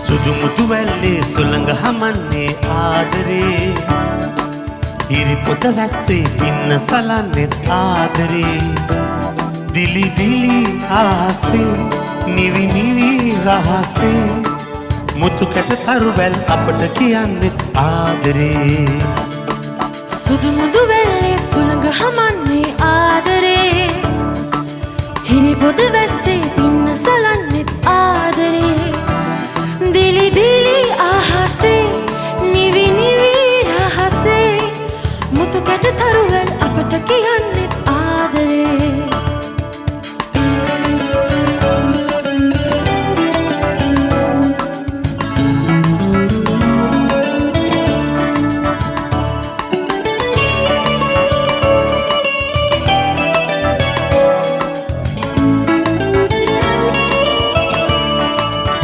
සුදු මුතු වැල්ලේ සුළඟ හමන්නේ ආදරේ ඉරි පොත වැස්සේ පින්න සලන්නේ ආදරේ දිලි දිලි ආසේ නිවි නිවි රහසේ මුතු කැට තරුවැල් අපට කියන්නේ ආදරේ සුදු මුදු වැල්ලේ සුළඟ හමන්නේ ආදරේ හිරි පොත වැස්සේ